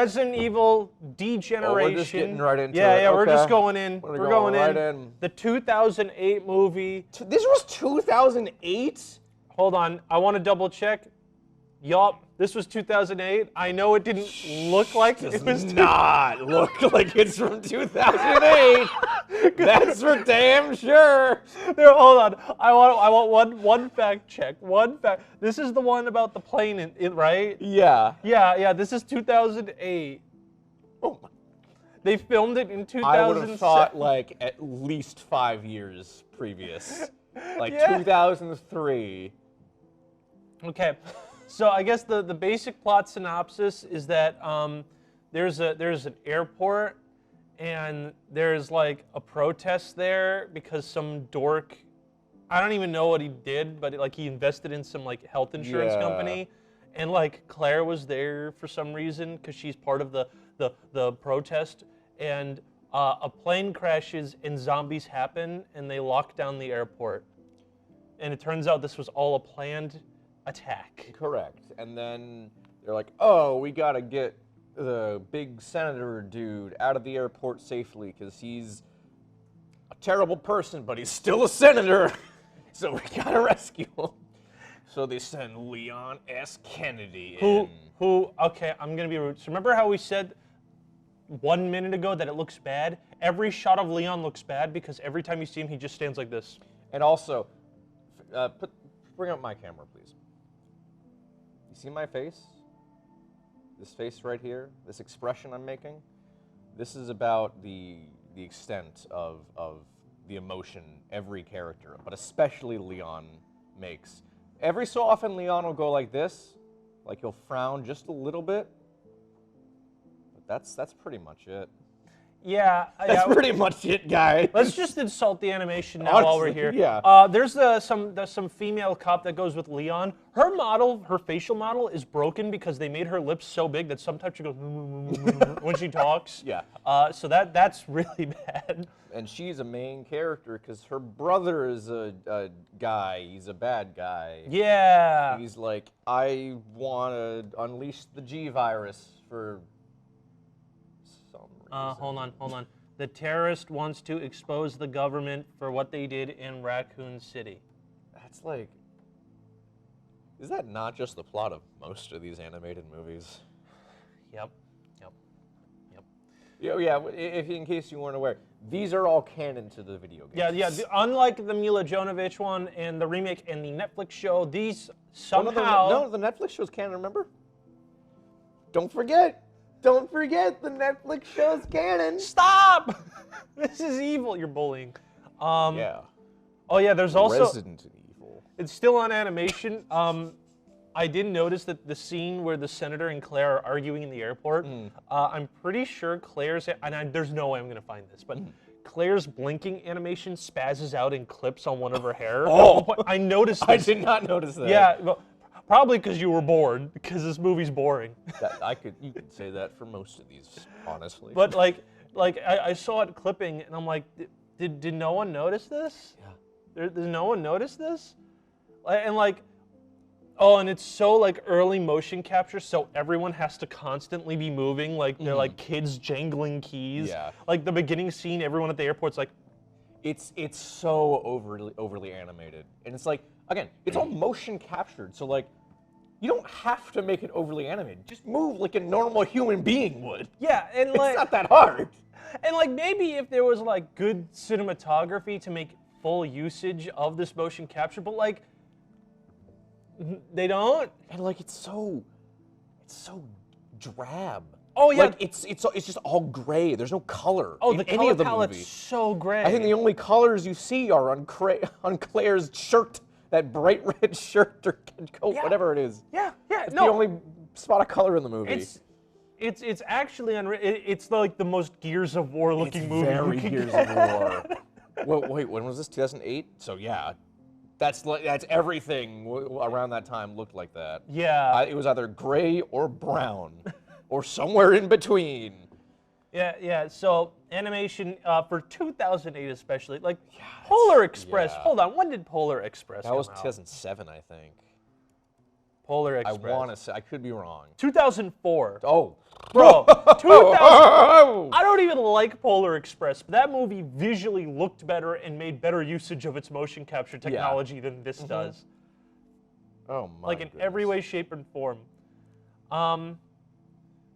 Resident Evil Degeneration. Oh, we're just getting right into it. Yeah, we're Okay. just going in. We're We're going going right in. in. The 2008 movie. This was 2008? Hold on, I want to double check. Yup, this was 2008. I know it didn't look like it was not look like it's from 2008. That's for damn sure. There, hold on. I want one fact check. One fact. This is the one about the plane, right? Yeah. Yeah. This is 2008. Oh my. They filmed it in 2007. I would have thought like at least 5 years previous, like Yeah. 2003. Okay, so I guess the basic plot synopsis is that there's an airport and there's like a protest there because some dork, I don't even know what he did, but like he invested in some like health insurance company, and like Claire was there for some reason because she's part of the protest, and a plane crashes and zombies happen and they lock down the airport, and it turns out this was all a planned attack. Correct. And then they're like, oh, we gotta get the big senator dude out of the airport safely because he's a terrible person, but he's still a senator. So we gotta rescue him. So they send Leon S. Kennedy in. Okay, I'm gonna be rude. So remember how we said 1 minute ago that it looks bad? Every shot of Leon looks bad because every time you see him, he just stands like this. And also, bring up my camera, please. You see my face? This face right here, this expression I'm making? This is about the extent of the emotion every character, but especially Leon, makes. Every so often, Leon will go like this, like he'll frown just a little bit. But that's pretty much it. Yeah, That's pretty much it, guys. Let's just insult the animation now Honestly, while we're here. yeah. There's some female cop that goes with Leon. Her facial model is broken because they made her lips so big that sometimes she goes when she talks. Yeah. So that's really bad. And she's a main character because her brother is a guy. He's a bad guy. Yeah. He's like, I want to unleash the G virus for some reason. Hold on. The terrorist wants to expose the government for what they did in Raccoon City. That's like, is that not just the plot of most of these animated movies? Yep. Yeah, if in case you weren't aware, these are all canon to the video games. Yeah. Unlike the Mila Jovovich one and the remake and the Netflix show, these somehow... No, the Netflix show's canon, remember? Don't forget the Netflix show's canon. Stop! This is evil. You're bullying. Yeah. Oh yeah, there's also... Resident Evil. It's still on animation. I did notice that the scene where the senator and Claire are arguing in the airport, I'm pretty sure Claire's, there's no way I'm going to find this, but Claire's blinking animation spazzes out and clips on one of her hair. Oh! I noticed this. I did not notice that. Yeah, well, probably because you were bored, because this movie's boring. You could say that for most of these, honestly. But I saw it clipping, and I'm like, did no one notice this? Yeah. Does no one notice this? And like, oh, and it's so like early motion capture, so everyone has to constantly be moving, like they're like kids jangling keys. Yeah. Like the beginning scene, everyone at the airport's like, it's so overly animated, and it's like, again, it's all motion captured, so like, you don't have to make it overly animated. Just move like a normal human being would. yeah, and like It's not that hard. And like maybe if there was like good cinematography to make full usage of this motion capture, but like they don't. And like it's so drab. Oh yeah, like it's just all gray. There's no color. oh in the any color of the palette's movie. so gray. I think the only colors you see are on Claire's shirt, that bright red shirt or coat, whatever it is. yeah, It's the only spot of color in the movie. It's actually it's like the most Gears of War looking movie. Very you can Gears get. of War. Well, wait, when was this? 2008. So yeah, that's everything around that time looked like that. Yeah. It was either gray or brown, or somewhere in between. Yeah. So animation for 2008 especially, like Polar Express. yeah. Hold on, when did Polar Express That come was out? 2007, I think. Polar Express. I want to say, I could be wrong. 2004. Oh, Bro, 2000. I don't even like Polar Express, but that movie visually looked better and made better usage of its motion capture technology than this does. Oh my Like in every way, shape, and form.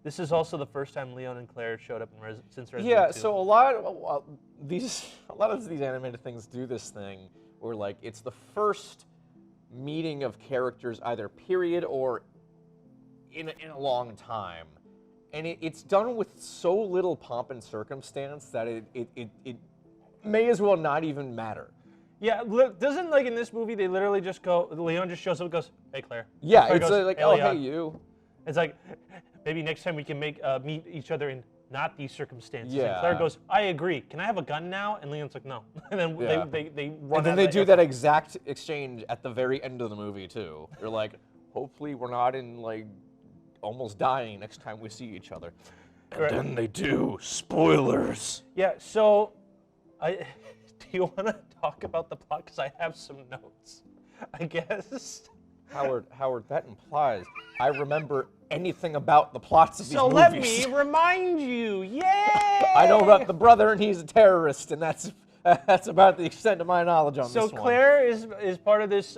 This is also the first time Leon and Claire showed up in since Resident Evil 2. Yeah, so a lot of these animated things do this thing where like it's the first meeting of characters either period or in a long time. And it's done with so little pomp and circumstance that it may as well not even matter. Yeah, doesn't like in this movie they literally just go, Leon just shows up and goes, hey Claire. Yeah, Claire it's goes, like, hey, oh, Leon. hey, you. It's like, maybe next time we can meet each other in not these circumstances. Yeah. And Claire goes, I agree. Can I have a gun now? And Leon's like, no. And then Yeah. they run And then out they of do the that exact exchange at the very end of the movie, too. They're like, hopefully we're not in, like, almost dying next time we see each other. And Right. then they do. Spoilers. Yeah, so, do you want to talk about the plot? Because I have some notes, I guess. Howard, that implies I remember anything about the plots of these So movies. let me remind you, yay! I know about the brother, and he's a terrorist, and that's about the extent of my knowledge on this one. So Claire is part of this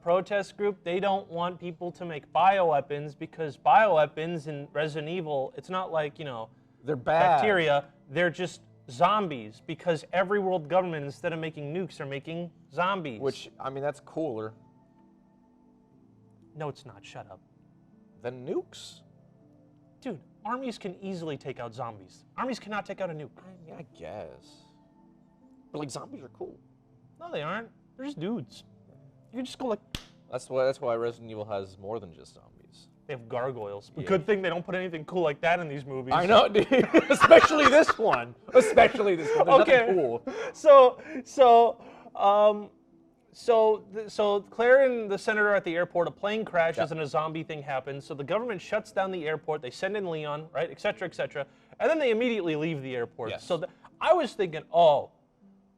protest group. They don't want people to make bioweapons because bioweapons in Resident Evil, it's not like, you know, They're bad. bacteria. They're just zombies because every world government, instead of making nukes, are making zombies. Which, I mean, that's cooler No, it's not. Shut up. than nukes. Dude, armies can easily take out zombies. Armies cannot take out a nuke. I mean, I guess. But, like, zombies are cool. No, they aren't. They're just dudes. You can just go like, That's why Resident Evil has more than just zombies. they have gargoyles. But Yeah. good thing they don't put anything cool like that in these movies. I know, dude. Especially this one. Especially this one. There's nothing cool. So Claire and the senator are at the airport. A plane crashes and a zombie thing happens. So the government shuts down the airport. They send in Leon, right, et cetera, and then they immediately leave the airport. Yes. So I was thinking,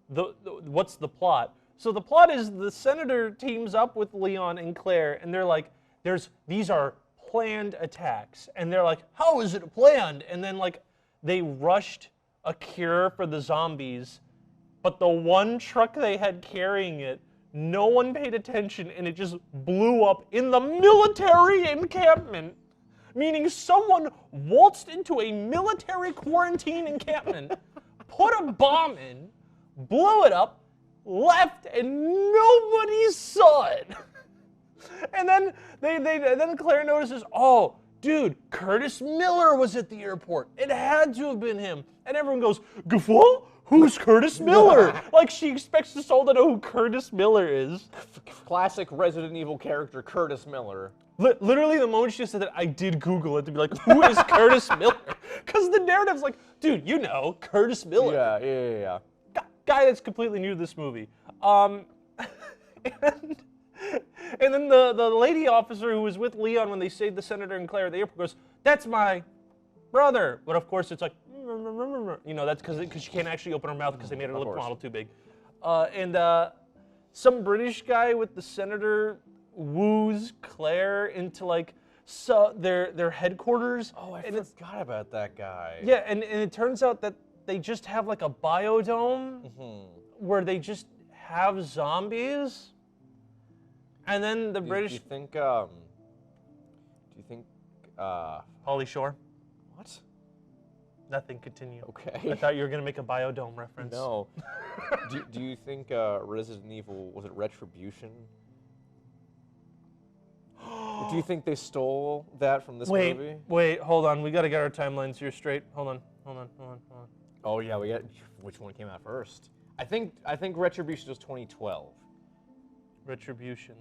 what's the plot? So the plot is the senator teams up with Leon and Claire, and they're like, these are planned attacks, and they're like, how is it planned? And then like they rushed a cure for the zombies, but the one truck they had carrying it, no one paid attention, and it just blew up in the military encampment, meaning someone waltzed into a military quarantine encampment, put a bomb in, blew it up, left, and nobody saw it. And then then Claire notices, oh, dude, Curtis Miller was at the airport. It had to have been him. And everyone goes, Guffaw? Who's Curtis Miller? Like she expects us all to know who Curtis Miller is. Classic Resident Evil character, Curtis Miller. Literally, the moment she said that, I did Google it to be like, who is Curtis Miller? Because the narrative's like, dude, you know, Curtis Miller. Yeah. Guy that's completely new to this movie. And then the lady officer who was with Leon when they saved the senator and Claire at the airport goes, that's my brother. But of course it's like, you know, that's because she can't actually open her mouth because they made her lip model too big. And some British guy with the senator woos Claire into like their headquarters. Oh, I forgot about that guy. Yeah, and it turns out that they just have like a biodome where they just have zombies. And then the British. Do you think? Pauly Shore. What? Nothing. Continue. Okay. I thought you were gonna make a biodome reference. No. do you think Resident Evil, was it Retribution? Do you think they stole that from this movie? Wait, hold on. We gotta get our timelines here straight. Hold on. Oh yeah, we got. Which one came out first? I think Retribution was 2012. Retribution.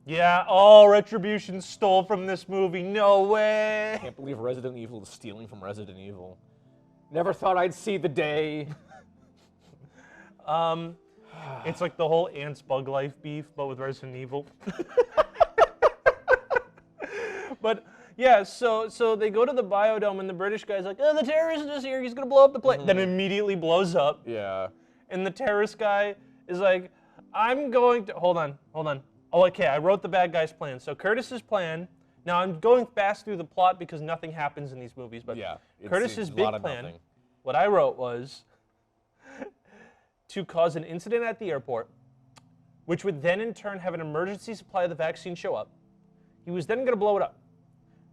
Yeah. Oh, Retribution stole from this movie. No way. Can't believe Resident Evil is stealing from Resident Evil. Never thought I'd see the day. It's like the whole Ants Bug Life beef, but with Resident Evil. But yeah, so they go to the biodome, and the British guy's like, oh, the terrorist is here, he's gonna blow up the plane. Then immediately blows up. Yeah. And the terrorist guy is like, I'm going to, hold on. Oh, okay, I wrote the bad guy's plan. So Curtis's plan, Now, I'm going fast through the plot because nothing happens in these movies, but Yeah, Curtis's a big lot of plan, nothing. what I wrote was to cause an incident at the airport, which would then in turn have an emergency supply of the vaccine show up. He was then going to blow it up.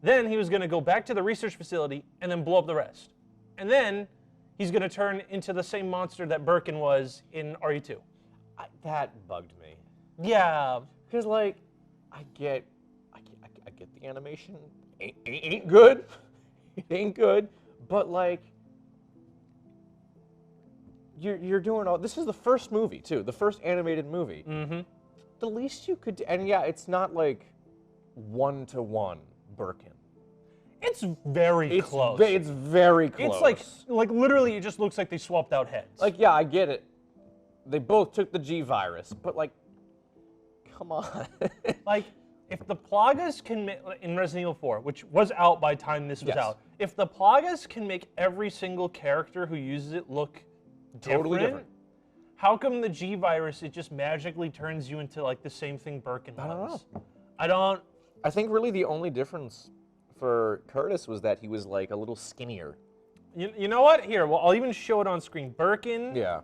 Then he was going to go back to the research facility and then blow up the rest. And then he's going to turn into the same monster that Birkin was in RE2. That bugged me. Yeah. Because, like, I get the animation ain't good. It ain't good. But, like, you're doing all. This is the first movie too. The first animated movie. Mm-hmm. The least you could, and yeah, it's not like 1-to-1 Birkin. It's very close. It's very close. It's like literally, it just looks like they swapped out heads. Like, yeah, I get it. They both took the G virus, but like, come on. Like, if the Plagas can make, in Resident Evil 4, which was out by the time this was out, if the Plagas can make every single character who uses it look Totally different. How come the G virus, it just magically turns you into like the same thing Birkin was? I don't. I think really the only difference for Curtis was that he was like a little skinnier. You know what? Here, well, I'll even show it on screen. Birkin. Yeah.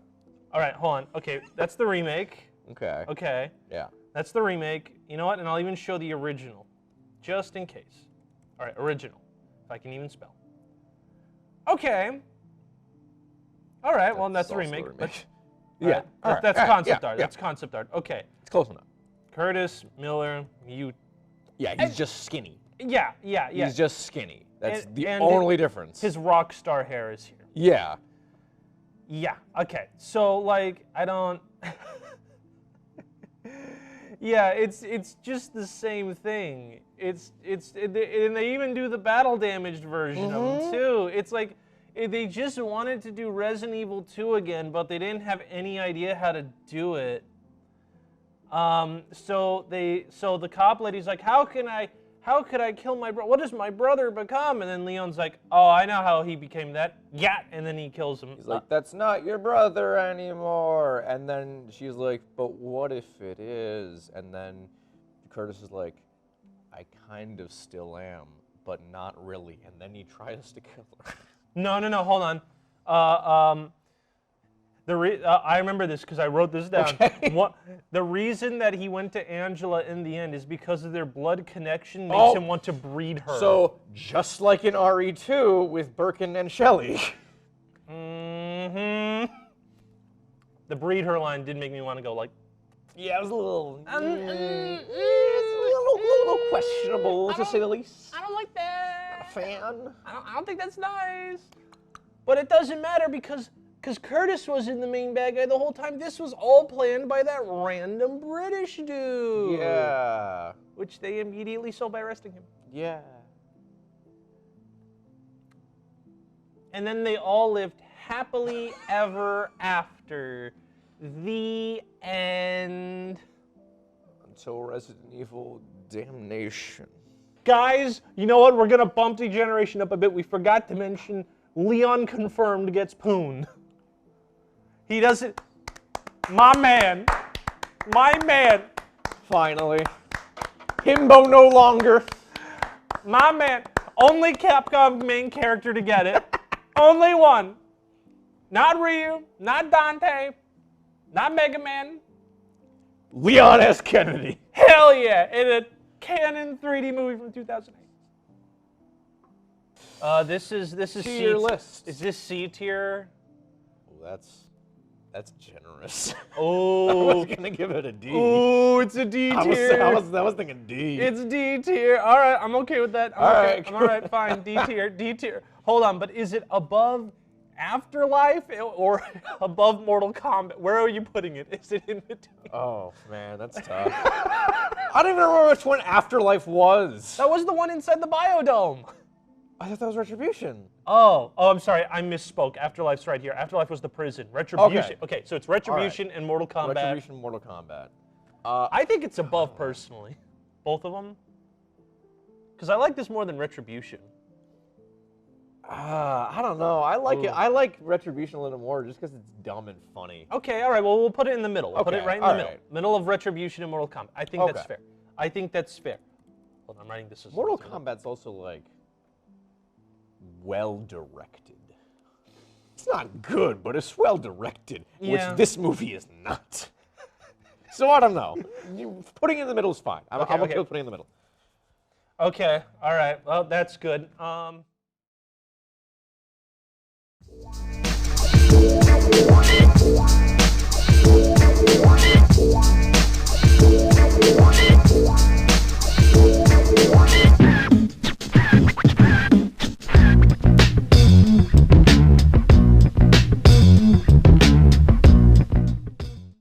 All right, hold on. Okay, that's the remake. Okay. Okay. Yeah. That's the remake. You know what? And I'll even show the original, just in case. All right, original, if I can even spell. Okay. All right, well, that's the remake. Yeah. That's concept art. That's concept art. Okay. It's close enough. Curtis, Miller, you. Yeah, he's just skinny. Yeah. He's just skinny. That's the and only difference. His rock star hair is here. Yeah. Yeah. Okay. So like, I don't. Yeah, it's just the same thing. And they even do the battle damaged version of him too. It's like they just wanted to do Resident Evil 2 again, but they didn't have any idea how to do it. So the cop lady's like, how could I kill my brother? What does my brother become? And then Leon's like, oh, I know how he became that. Yeah, and then he kills him. He's like, that's not your brother anymore. And then she's like, but what if it is? And then Curtis is like, I kind of still am, but not really. And then he tries to kill her. No, hold on. I remember this because I wrote this down. Okay. The reason that he went to Angela in the end is because of their blood connection makes him want to breed her. So, just like in RE2 with Birkin and Shelley. Mm-hmm. The breed her line did make me want to go like, yeah, it was a little, it's a little questionable, to say the least. I don't like that. Not a fan. I don't think that's nice. But it doesn't matter because Curtis was in the main bad guy the whole time. This was all planned by that random British dude. Yeah. Which they immediately saw by arresting him. Yeah. And then they all lived happily ever after. The end. Until Resident Evil Damnation. Guys, you know what? We're going to bump Degeneration up a bit. We forgot to mention Leon confirmed gets pooned. He doesn't. My man. Finally. Himbo no longer. My man. Only Capcom main character to get it. Only one. Not Ryu. Not Dante. Not Mega Man. Leon S. Kennedy. Hell yeah. In a canon 3D movie from 2008. This is Tier list. Is this C tier? Oh, that's generous. Oh. I was gonna give it a D. Oh, it's a D tier. I was thinking D. It's D tier. All right, I'm okay with that. I'm all right, fine. D tier. D tier. Hold on, but is it above Afterlife or above Mortal Kombat? Where are you putting it? Is it in between? Oh man, that's tough. I don't even remember which one Afterlife was. That was the one inside the biodome. I thought that was Retribution. Oh, I'm sorry. I misspoke. Afterlife's right here. Afterlife was the prison. Retribution. Okay, so it's Retribution and Mortal Kombat. Retribution, Mortal Kombat. I think it's above personally. Both of them. Because I like this more than Retribution. I don't know. I like it. I like Retribution a little more just because it's dumb and funny. Okay, all right. Well, we'll put it in the middle. We'll put it right in the middle. Right. Middle of Retribution and Mortal Kombat. I think that's fair. I think that's fair. Hold on, I'm writing this as Mortal notes. Kombat's also like well directed. It's not good, but it's well directed, Yeah. which this movie is not. So I don't know. Putting it in the middle is fine. I'm okay with putting it in the middle. Okay, all right. Well, that's good.